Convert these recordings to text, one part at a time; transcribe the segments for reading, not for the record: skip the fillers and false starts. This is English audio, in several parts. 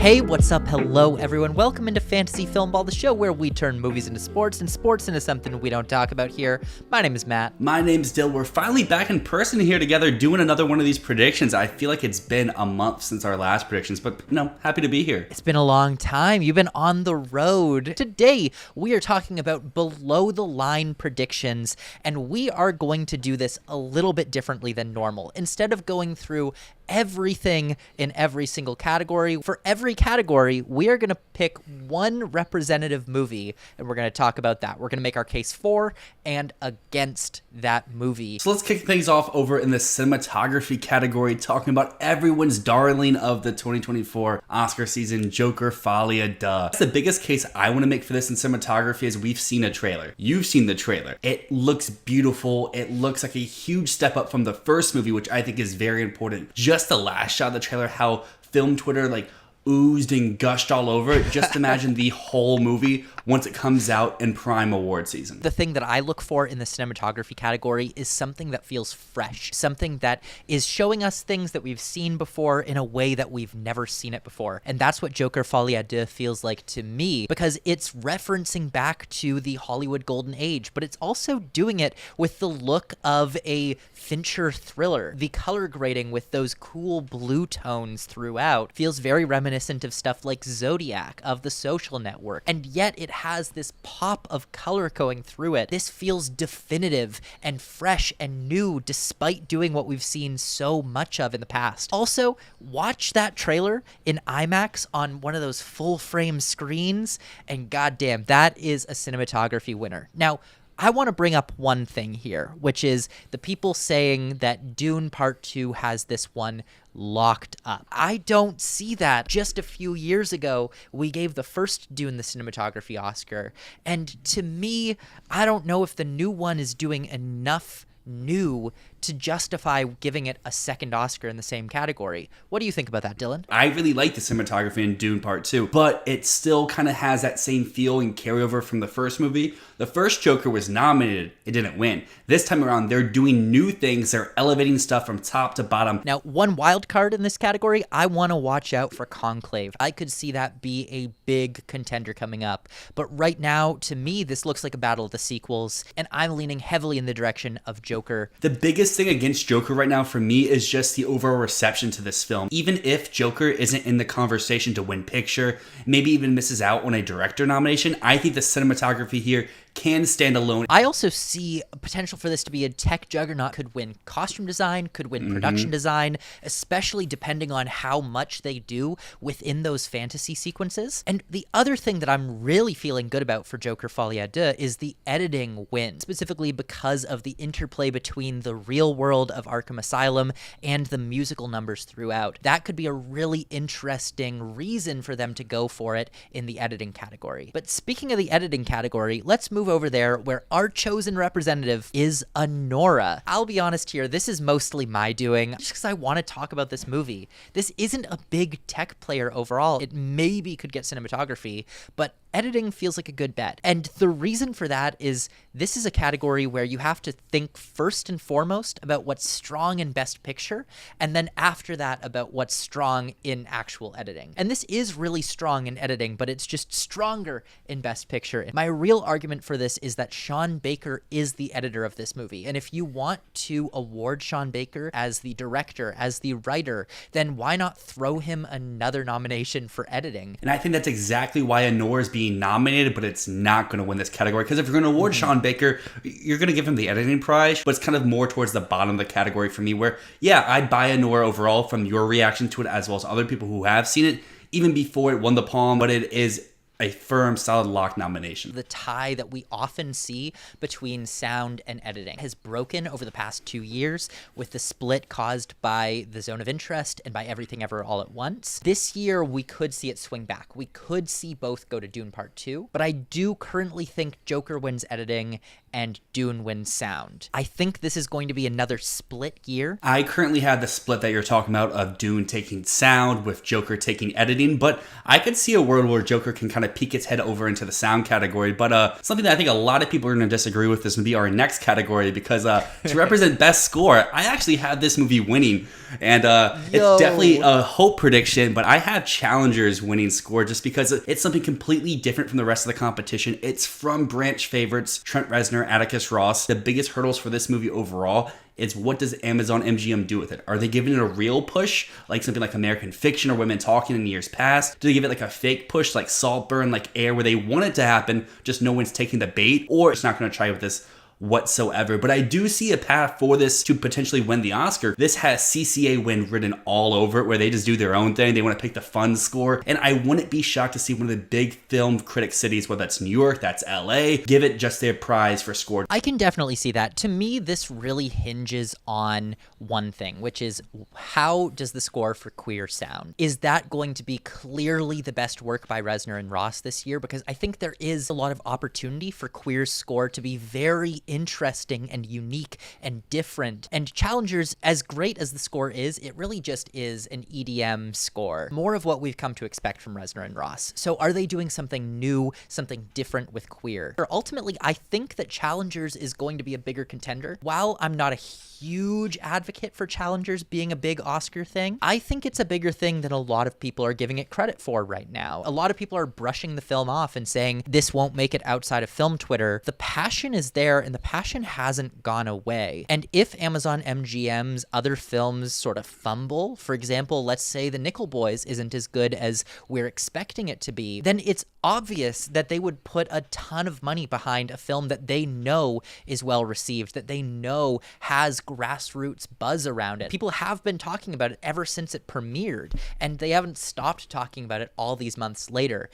Hey, what's up? Hello, everyone. Welcome into Fantasy Filmball, the show where we turn movies into sports and sports into something we don't talk about here. My name is Matt. My name's Dyl. We're finally back in person here together doing another one of these predictions. I feel like it's been a month since our last predictions, but happy to be here. It's been a long time. You've been on the road. Today, we are talking about below-the-line predictions, and we are going to do this a little bit differently than normal. Instead of going through everything in every single category, for every category, we are going to pick one representative movie, and we're going to talk about that. We're going to make our case for and against that movie. So let's kick things off over in the cinematography category, talking about everyone's darling of the 2024 Oscar season, Joker, Folie, Deux. The biggest case I want to make for this in cinematography is we've seen a trailer. You've seen the trailer. It looks beautiful. It looks like a huge step up from the first movie, which I think is very important. Just the last shot of the trailer, how film Twitter oozed and gushed all over it. Just imagine the whole movie once it comes out in prime award season. The thing that I look for in the cinematography category is something that feels fresh, something that is showing us things that we've seen before in a way that we've never seen it before. And that's what Joker Folie Deux feels like to me, because it's referencing back to the Hollywood Golden Age, but it's also doing it with the look of a Fincher thriller. The color grading with those cool blue tones throughout feels very reminiscent of stuff like Zodiac, of The Social Network, and yet it has this pop of color going through it. This feels definitive and fresh and new despite doing what we've seen so much of in the past. Also, watch that trailer in IMAX on one of those full frame screens, and goddamn, that is a cinematography winner. Now, I want to bring up one thing here, which is the people saying that Dune Part 2 has this one locked up. I don't see that. Just a few years ago, we gave the first Dune the cinematography Oscar, and to me, I don't know if the new one is doing enough new to justify giving it a second Oscar in the same category. What do you think about that, Dylan? I really like the cinematography in Dune Part 2, but it still kind of has that same feel and carryover from the first movie. The first Joker was nominated, it didn't win. This time around, they're doing new things, they're elevating stuff from top to bottom. Now, one wild card in this category, I want to watch out for Conclave. I could see that be a big contender coming up, but right now, to me, this looks like a battle of the sequels, and I'm leaning heavily in the direction of Joker. The biggest thing against Joker right now for me is just the overall reception to this film. Even if Joker isn't in the conversation to win picture, maybe even misses out on a director nomination, I think the cinematography here can stand alone. I also see potential for this to be a tech juggernaut. Could win costume design, could win production design, especially depending on how much they do within those fantasy sequences. And the other thing that I'm really feeling good about for Joker Folie Deux is the editing win, specifically because of the interplay between the real world of Arkham Asylum and the musical numbers throughout. That could be a really interesting reason for them to go for it in the editing category. But speaking of the editing category, let's move over there where our chosen representative is Anora. I'll be honest here, this is mostly my doing, just because I want to talk about this movie. This isn't a big tech player overall. It maybe could get cinematography, but editing feels like a good bet. And the reason for that is this is a category where you have to think first and foremost about what's strong in Best Picture, and then after that about what's strong in actual editing. And this is really strong in editing, but it's just stronger in Best Picture. My real argument for this is that Sean Baker is the editor of this movie. And if you want to award Sean Baker as the director, as the writer, then why not throw him another nomination for editing? And I think that's exactly why Anora is being nominated, but it's not going to win this category. Because if you're going to award Sean Baker, you're going to give him the editing prize, but it's kind of more towards the bottom of the category for me, where, yeah, I'd buy Anora overall from your reaction to it, as well as other people who have seen it, even before it won the Palm, but it is a firm, solid lock nomination. The tie that we often see between sound and editing has broken over the past 2 years with the split caused by The Zone of Interest and by Everything Ever All at Once. This year, we could see it swing back. We could see both go to Dune Part 2, but I do currently think Joker wins editing and Dune wins sound. I think this is going to be another split year. I currently have the split that you're talking about of Dune taking sound with Joker taking editing, but I could see a world where Joker can kind of peek its head over into the sound category. But something that I think a lot of people are going to disagree with is going to be our next category, because to represent best score, I actually have this movie winning. And it's definitely a hope prediction, but I have Challengers winning score just because it's something completely different from the rest of the competition. It's from branch favorites Trent Reznor, Atticus Ross. The biggest hurdles for this movie overall is, what does Amazon MGM do with it? Are they giving it a real push, like something like American Fiction or Women Talking in years past? Do they give it like a fake push, like Saltburn, like Air, where they want it to happen, just no one's taking the bait? Or it's not going to try with this whatsoever? But I do see a path for this to potentially win the Oscar. This has CCA win written all over it, where they just do their own thing. They want to pick the fun score. And I wouldn't be shocked to see one of the big film critic cities, whether that's New York, that's LA, give it just their prize for score. I can definitely see that. To me, this really hinges on one thing, which is, how does the score for Queer sound? Is that going to be clearly the best work by Reznor and Ross this year? Because I think there is a lot of opportunity for Queer's score to be very interesting and unique and different. And Challengers, as great as the score is, it really just is an EDM score. More of what we've come to expect from Reznor and Ross. So are they doing something new, something different with Queer? Or ultimately, I think that Challengers is going to be a bigger contender. While I'm not a huge advocate for Challengers being a big Oscar thing, I think it's a bigger thing than a lot of people are giving it credit for right now. A lot of people are brushing the film off and saying this won't make it outside of film Twitter. The passion is there, and the passion hasn't gone away. And if Amazon MGM's other films sort of fumble, for example, let's say The Nickel Boys isn't as good as we're expecting it to be, then it's obvious that they would put a ton of money behind a film that they know is well received, that they know has grassroots buzz around it. People have been talking about it ever since it premiered, and they haven't stopped talking about it all these months later.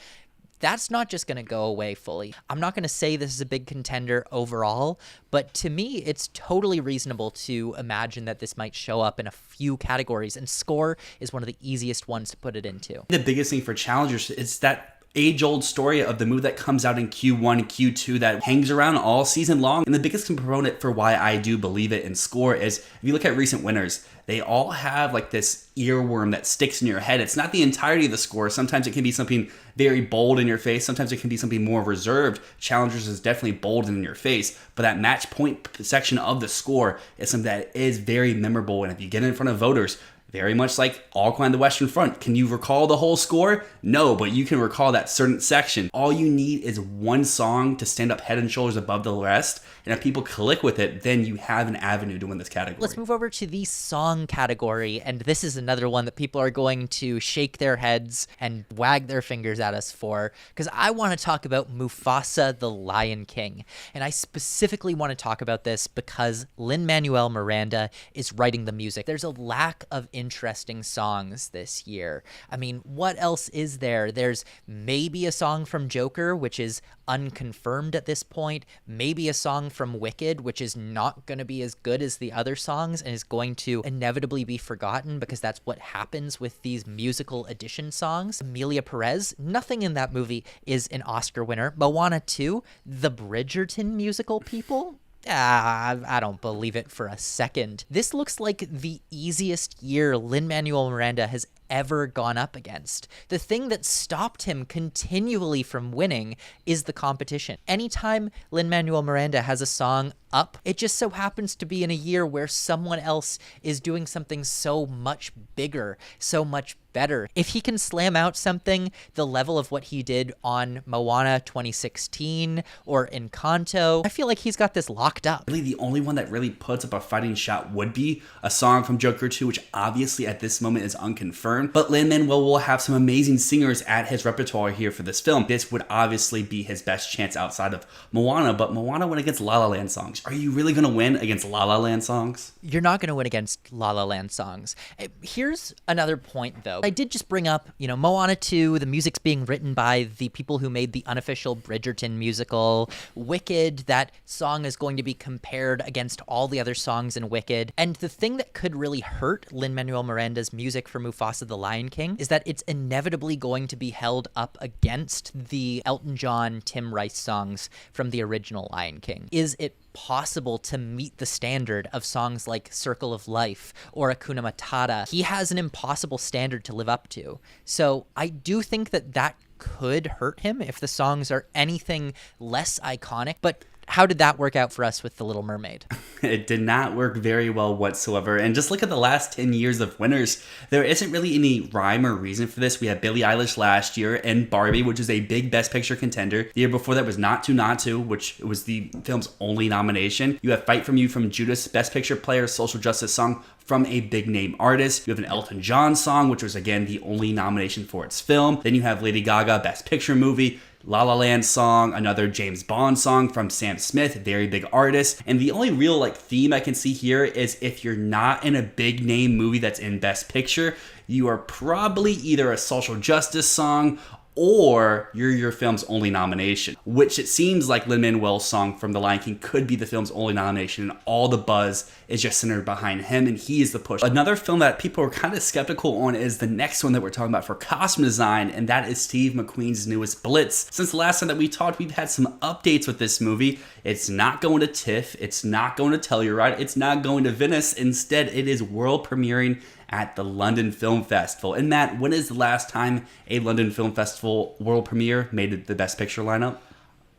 That's not just going to go away fully. I'm not going to say this is a big contender overall, but to me, it's totally reasonable to imagine that this might show up in a few categories, and score is one of the easiest ones to put it into. The biggest thing for Challengers is that age-old story of the movie that comes out in Q1, Q2 that hangs around all season long. And the biggest component for why I do believe it in score is, if you look at recent winners, they all have like this earworm that sticks in your head. It's not the entirety of the score. Sometimes it can be something very bold in your face. Sometimes it can be something more reserved. Challengers is definitely bold in your face, but that match point section of the score is something that is very memorable. And if you get in front of voters, very much like All Quiet on the Western Front, can you recall the whole score? No, but you can recall that certain section. All you need is one song to stand up head and shoulders above the rest, and if people click with it, then you have an avenue to win this category. Let's move over to the song category, and this is another one that people are going to shake their heads and wag their fingers at us for, because I want to talk about Mufasa the Lion King. And I specifically want to talk about this because Lin-Manuel Miranda is writing the music. There's a lack of interesting songs this year. I mean, what else is there? There's maybe a song from Joker, which is unconfirmed at this point, maybe a song from Wicked, which is not going to be as good as the other songs and is going to inevitably be forgotten because that's what happens with these musical edition songs. Emilia Perez, nothing in that movie is an Oscar winner. Moana 2, the Bridgerton musical people? I don't believe it for a second. This looks like the easiest year Lin-Manuel Miranda has ever gone up against. The thing that stopped him continually from winning is the competition. Anytime Lin-Manuel Miranda has a song up, it just so happens to be in a year where someone else is doing something so much bigger, so much better. If he can slam out something the level of what he did on Moana 2016 or Encanto, I feel like he's got this locked up. Really, the only one that really puts up a fighting shot would be a song from Joker 2, which obviously at this moment is unconfirmed. But Lin-Manuel will have some amazing singers at his repertoire here for this film. This would obviously be his best chance outside of Moana, but Moana went against La La Land songs. Are you really going to win against La La Land songs? You're not going to win against La La Land songs. Here's another point, though. I did just bring up, Moana 2, the music's being written by the people who made the unofficial Bridgerton musical. Wicked, that song is going to be compared against all the other songs in Wicked. And the thing that could really hurt Lin-Manuel Miranda's music for Mufasa of The Lion King is that it's inevitably going to be held up against the Elton John, Tim Rice songs from the original Lion King. Is it possible to meet the standard of songs like Circle of Life or Hakuna Matata? He has an impossible standard to live up to. So I do think that could hurt him if the songs are anything less iconic. But how did that work out for us with The Little Mermaid? It did not work very well whatsoever. And just look at the last 10 years of winners. There isn't really any rhyme or reason for this. We had Billie Eilish last year and Barbie, which is a big Best Picture contender. The year before that was Not To, which was the film's only nomination. You have Fight From You from Judas, Best Picture Player, Social Justice Song from a big name artist. You have an Elton John song, which was again the only nomination for its film. Then you have Lady Gaga, Best Picture Movie, La La Land song, another James Bond song from Sam Smith, very big artist. And the only real theme I can see here is if you're not in a big name movie that's in Best Picture, you are probably either a social justice song or you're your film's only nomination, which it seems like Lin-Manuel's song from The Lion King could be the film's only nomination, and all the buzz is just centered behind him, and he is the push. Another film that people are kind of skeptical on is the next one that we're talking about for costume design, and that is Steve McQueen's newest Blitz. Since the last time that we talked, we've had some updates with this movie. It's not going to TIFF, it's not going to Telluride, it's not going to Venice. Instead, it is world premiering at the London Film Festival. And Matt, when is the last time a London Film Festival world premiere made the Best Picture lineup?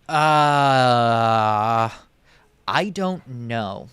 I don't know.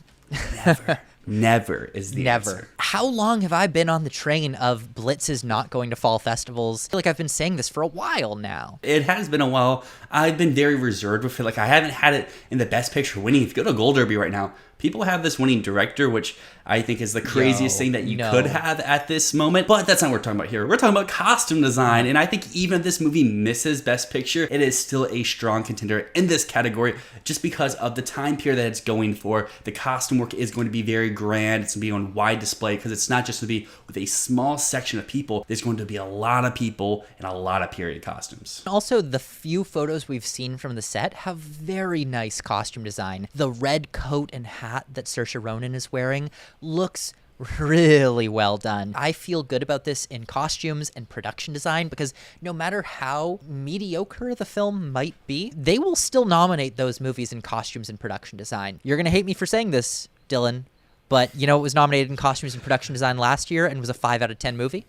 Never is the answer. How long have I been on the train of Blitz is not going to fall festivals? I feel like I've been saying this for a while now. It has been a while. I've been very reserved with it. I haven't had it in the Best Picture winning. If you go to Gold Derby right now, people have this winning director, which I think is the craziest thing that you could have at this moment. But that's not what we're talking about here. We're talking about costume design. And I think even if this movie misses Best Picture, it is still a strong contender in this category just because of the time period that it's going for. The costume work is going to be very grand. It's going to be on wide display because it's not just going to be with a small section of people. There's going to be a lot of people and a lot of period costumes. Also, the few photos we've seen from the set have very nice costume design. The red coat and hat that Saoirse Ronan is wearing looks really well done. I feel good about this in costumes and production design because no matter how mediocre the film might be, they will still nominate those movies in costumes and production design. You're going to hate me for saying this, Dylan, but you know it was nominated in costumes and production design last year and was a 5 out of 10 movie?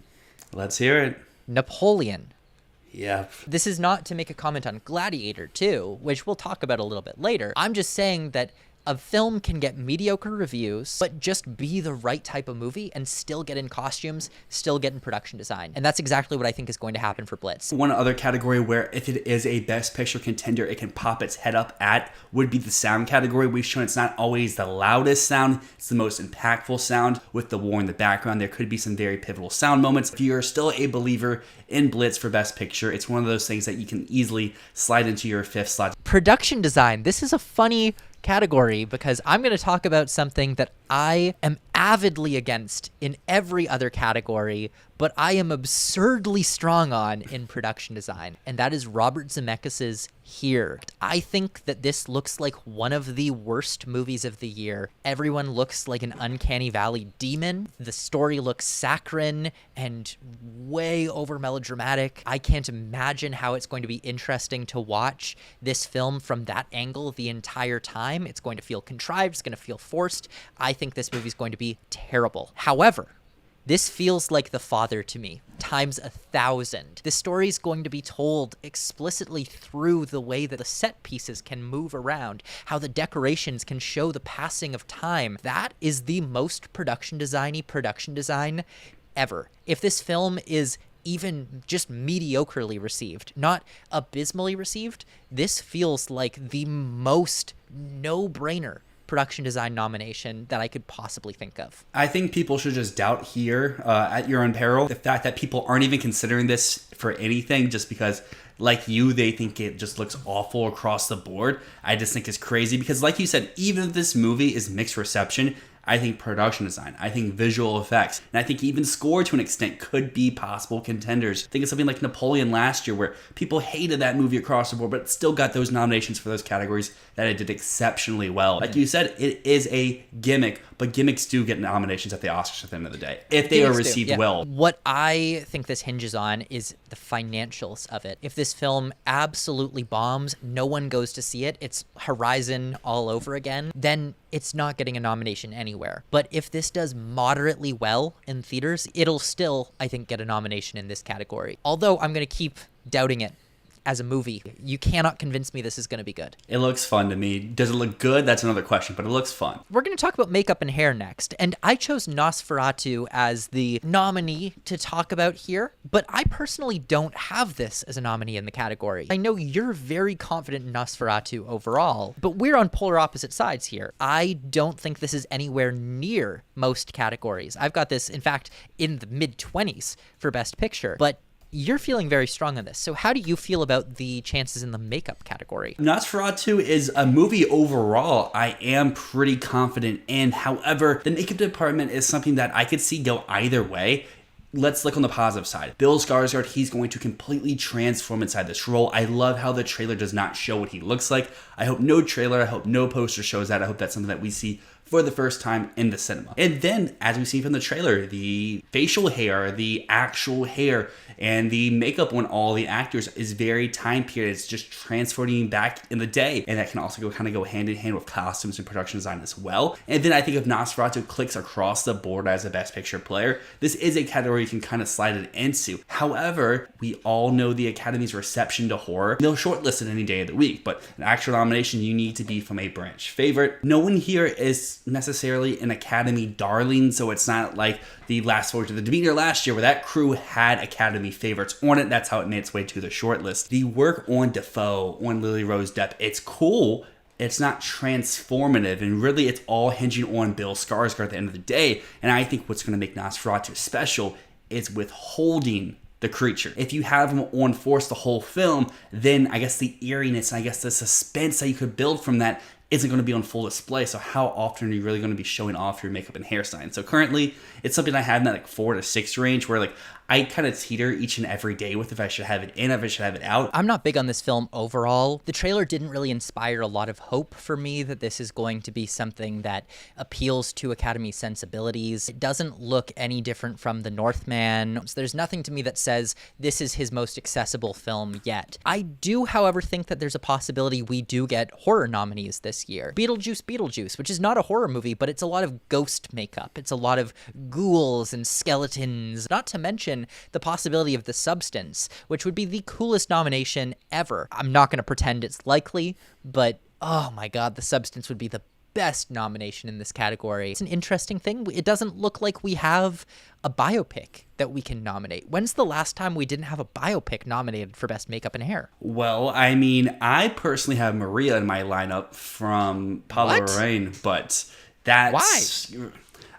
Let's hear it. Napoleon. Yeah. This is not to make a comment on Gladiator II, which we'll talk about a little bit later. I'm just saying that a film can get mediocre reviews, but just be the right type of movie and still get in costumes, still get in production design. And that's exactly what I think is going to happen for Blitz. One other category where if it is a Best Picture contender, it can pop its head up at would be the sound category. We've shown it's not always the loudest sound, it's the most impactful sound. With the war in the background, there could be some very pivotal sound moments. If you're still a believer in Blitz for Best Picture, it's one of those things that you can easily slide into your 5th slot. Production design. This is a funny category because I'm going to talk about something that I am avidly against in every other category, but I am absurdly strong on in production design, and that is Robert Zemeckis' Here. I think that this looks like one of the worst movies of the year. Everyone looks like an uncanny valley demon. The story looks saccharine and way over melodramatic. I can't imagine how it's going to be interesting to watch this film from that angle the entire time. It's going to feel contrived. It's going to feel forced. I think this movie is going to be terrible. However, this feels like The Father to me, times 1,000. This story is going to be told explicitly through the way that the set pieces can move around, how the decorations can show the passing of time. That is the most production design ever. If this film is even just mediocrely received, not abysmally received, this feels like the most no-brainer production design nomination that I could possibly think of. I think people should just doubt here at your own peril the fact that people aren't even considering this for anything just because, like you, they think it just looks awful across the board. I just think it's crazy because, like you said, even if this movie is mixed reception, I think production design, I think visual effects, and I think even score to an extent could be possible contenders. Think of something like Napoleon last year, where people hated that movie across the board, but it still got those nominations for those categories that it did exceptionally well. Like you said, it is a gimmick, but gimmicks do get nominations at the Oscars at the end of the day, if they are received well. What I think this hinges on is the financials of it. If this film absolutely bombs, no one goes to see it, it's Horizon all over again, then it's not getting a nomination anywhere. But if this does moderately well in theaters, it'll still, I think, get a nomination in this category. Although I'm going to keep doubting it as a movie. You cannot convince me this is going to be good. It looks fun to me. Does it look good? That's another question, but it looks fun. We're going to talk about makeup and hair next, and I chose Nosferatu as the nominee to talk about here, but I personally don't have this as a nominee in the category. I know you're very confident in Nosferatu overall, but we're on polar opposite sides here. I don't think this is anywhere near most categories. I've got this, in fact, in the mid-20s for Best Picture, but you're feeling very strong on this. So how do you feel about the chances in the makeup category? Nosferatu is a movie overall I am pretty confident in. However, the makeup department is something that I could see go either way. Let's look on the positive side. Bill Skarsgård, he's going to completely transform inside this role. I love how the trailer does not show what he looks like. I hope no trailer, I hope no poster shows that. I hope that's something that we see for the first time in the cinema. And then, as we see from the trailer, the facial hair, the actual hair, and the makeup on all the actors is very time period. It's just transporting back in the day. And that can also go hand in hand with costumes and production design as well. And then I think if Nosferatu clicks across the board as a Best Picture player, this is a category you can kind of slide it into. However, we all know the Academy's reception to horror. They'll shortlist it any day of the week, but an actual nomination, you need to be from a branch favorite. No one here is necessarily an Academy darling, so it's not like the Last Voyage of the Demeter last year where that crew had Academy favorites on it. That's how it made its way to the shortlist. The work on Dafoe, on Lily Rose Depp, it's cool. It's not transformative, and really it's all hinging on Bill Skarsgård at the end of the day. And I think what's going to make Nosferatu special is withholding the creature. If you have him on force the whole film, then I guess the eeriness and I guess the suspense that you could build from that isn't going to be on full display. So how often are you really going to be showing off your makeup and hairstyling? So currently, it's something I have in that like 4 to 6 range where like I kind of teeter each and every day with if I should have it in, if I should have it out. I'm not big on this film overall. The trailer didn't really inspire a lot of hope for me that this is going to be something that appeals to Academy sensibilities. It doesn't look any different from The Northman. So there's nothing to me that says this is his most accessible film yet. I do, however, think that there's a possibility we do get horror nominees this year. Beetlejuice, which is not a horror movie, but it's a lot of ghost makeup. It's a lot of ghouls and skeletons, not to mention the possibility of The Substance, which would be the coolest nomination ever. I'm not going to pretend it's likely, but oh my god, The Substance would be the best nomination in this category. It's an interesting thing. It doesn't look like we have a biopic that we can nominate. When's the last time we didn't have a biopic nominated for Best Makeup and Hair? Well, I mean, I personally have Maria in my lineup from Paula Rain, but that's... Why?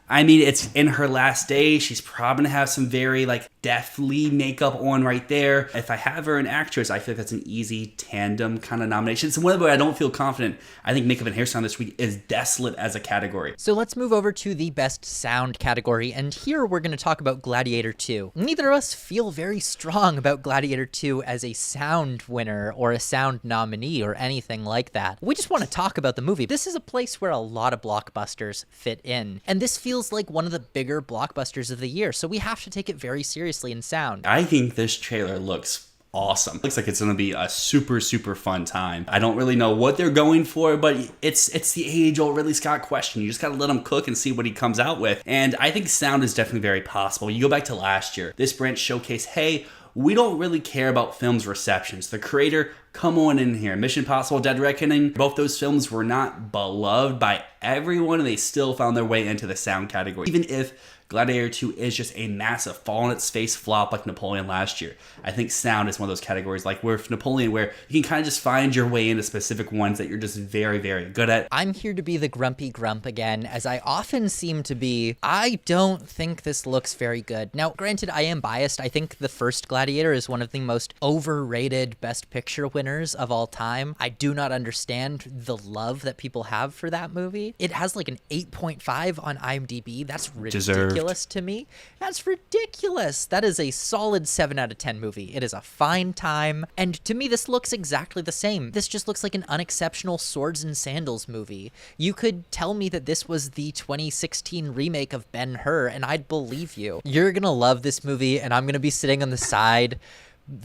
I mean, it's in her last day. She's probably going to have some very, like, deathly makeup on right there. If I have her an actress, I feel like that's an easy tandem kind of nomination. So whenever I don't feel confident, I think makeup and hairstyle this week is desolate as a category. So let's move over to the Best Sound category, and here we're going to talk about Gladiator II. Neither of us feel very strong about Gladiator II as a sound winner or a sound nominee or anything like that. We just want to talk about the movie. This is a place where a lot of blockbusters fit in, and this feels like one of the bigger blockbusters of the year, so we have to take it very seriously in sound. I think this trailer looks awesome. Looks like it's going to be a super, super fun time. I don't really know what they're going for, but it's the age-old Ridley Scott question. You just got to let him cook and see what he comes out with. And I think sound is definitely very possible. You go back to last year. This branch showcased, hey, we don't really care about films' receptions. The creator, come on in here. Mission Impossible, Dead Reckoning, both those films were not beloved by everyone, and they still found their way into the sound category. Even if Gladiator 2 is just a massive fall-on-its-face flop like Napoleon last year, I think sound is one of those categories like with Napoleon where you can kind of just find your way into specific ones that you're just very, very good at. I'm here to be the grumpy grump again, as I often seem to be. I don't think this looks very good. Now, granted, I am biased. I think the first Gladiator is one of the most overrated Best Picture winners winners of all time. I do not understand the love that people have for that movie. It has like an 8.5 on IMDb. That's ridiculous to me. That's ridiculous. That is a solid 7 out of 10 movie. It is a fine time. And to me, this looks exactly the same. This just looks like an unexceptional swords and sandals movie. You could tell me that this was the 2016 remake of Ben-Hur, and I'd believe you. You're gonna love this movie, and I'm gonna be sitting on the side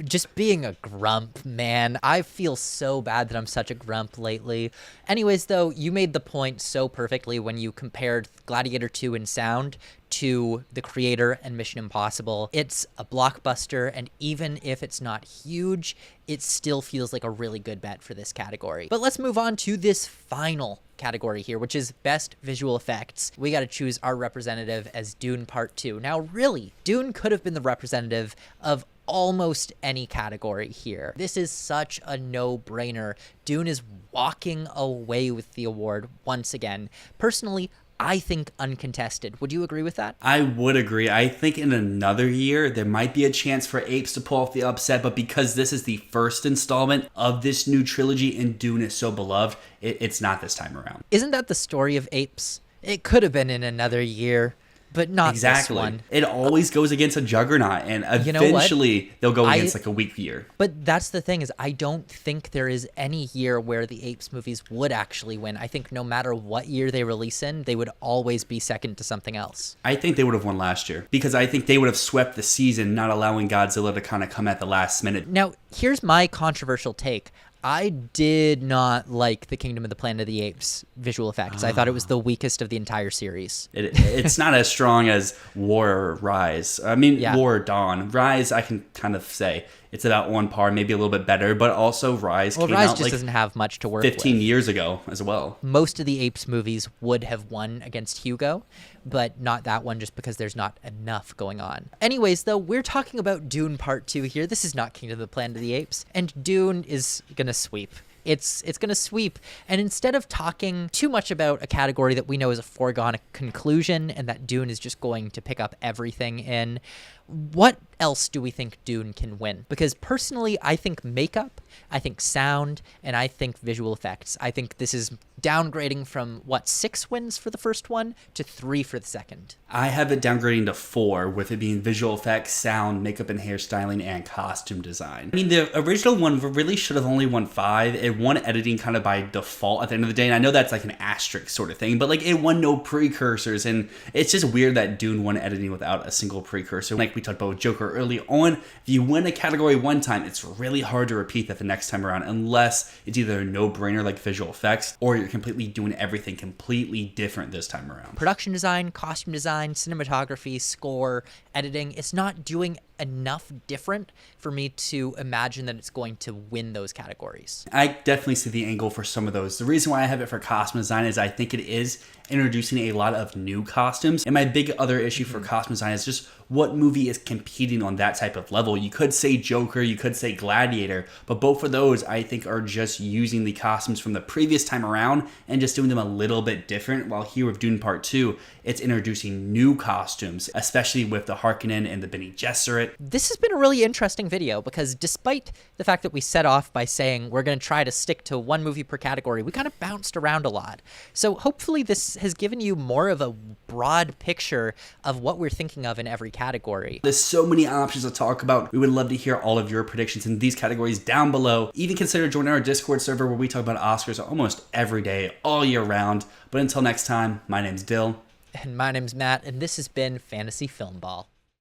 just being a grump, man. I feel so bad that I'm such a grump lately. Anyways, though, you made the point so perfectly when you compared Gladiator II in sound to The Creator and Mission Impossible. It's a blockbuster, and even if it's not huge, it still feels like a really good bet for this category. But let's move on to this final category here, which is Best Visual Effects. We got to choose our representative as Dune Part 2. Now, really, Dune could have been the representative of almost any category here. This is such a no-brainer. Dune is walking away with the award once again. Personally, I think uncontested. Would you agree with that? I would agree. I think in another year, there might be a chance for Apes to pull off the upset, but because this is the first installment of this new trilogy and Dune is so beloved, it's not this time around. Isn't that the story of Apes? It could have been in another year, but not this one. It always goes against a juggernaut, and eventually they'll go against like a weak year. But that's the thing, is I don't think there is any year where the Apes movies would actually win. I think no matter what year they release in, they would always be second to something else. I think they would have won last year, because I think they would have swept the season, not allowing Godzilla to kind of come at the last minute. Now, here's my controversial take. I did not like the Kingdom of the Planet of the Apes visual effects. I thought it was the weakest of the entire series. It's not as strong as War or Rise. I mean, War or Dawn. Rise, I can kind of say it's about one par, maybe a little bit better, but also Rise came Rise out just doesn't have much to work 15 with. years ago as well. Most of the Apes movies would have won against Hugo, but not that one just because there's not enough going on. Anyways, though, we're talking about Dune Part 2 here. This is not Kingdom of the Planet of the Apes, and Dune is gonna sweep. It's gonna sweep, and instead of talking too much about a category that we know is a foregone conclusion and that Dune is just going to pick up everything in, what else do we think Dune can win? Because personally, I think makeup, I think sound, and I think visual effects. I think this is downgrading from, 6 wins for the first one to 3 for the second. I have it downgrading to 4, with it being visual effects, sound, makeup and hairstyling, and costume design. I mean, the original one really should have only won 5. It won editing kind of by default at the end of the day, and I know that's like an asterisk sort of thing, but like it won no precursors, and it's just weird that Dune won editing without a single precursor. Like we talked about with Joker early on, if you win a category one time, it's really hard to repeat that the next time around, unless it's either a no-brainer like visual effects, or you're completely doing everything completely different this time around. Production design, costume design, cinematography, score, editing, it's not doing enough different for me to imagine that it's going to win those categories. I definitely see the angle for some of those. The reason why I have it for costume design is I think it is introducing a lot of new costumes. And my big other issue for costume design is just what movie is competing on that type of level. You could say Joker, you could say Gladiator, but both of those I think are just using the costumes from the previous time around and just doing them a little bit different. While here with Dune Part 2, it's introducing new costumes, especially with the Harkonnen and the Bene Gesserit. This has been a really interesting video because despite the fact that we set off by saying we're going to try to stick to one movie per category, we kind of bounced around a lot. So hopefully this has given you more of a broad picture of what we're thinking of in every category. There's so many options to talk about. We would love to hear all of your predictions in these categories down below. Even consider joining our Discord server where we talk about Oscars almost every day, all year round. But until next time, my name's Dyl. And my name's Matt, and this has been Fantasy Filmball.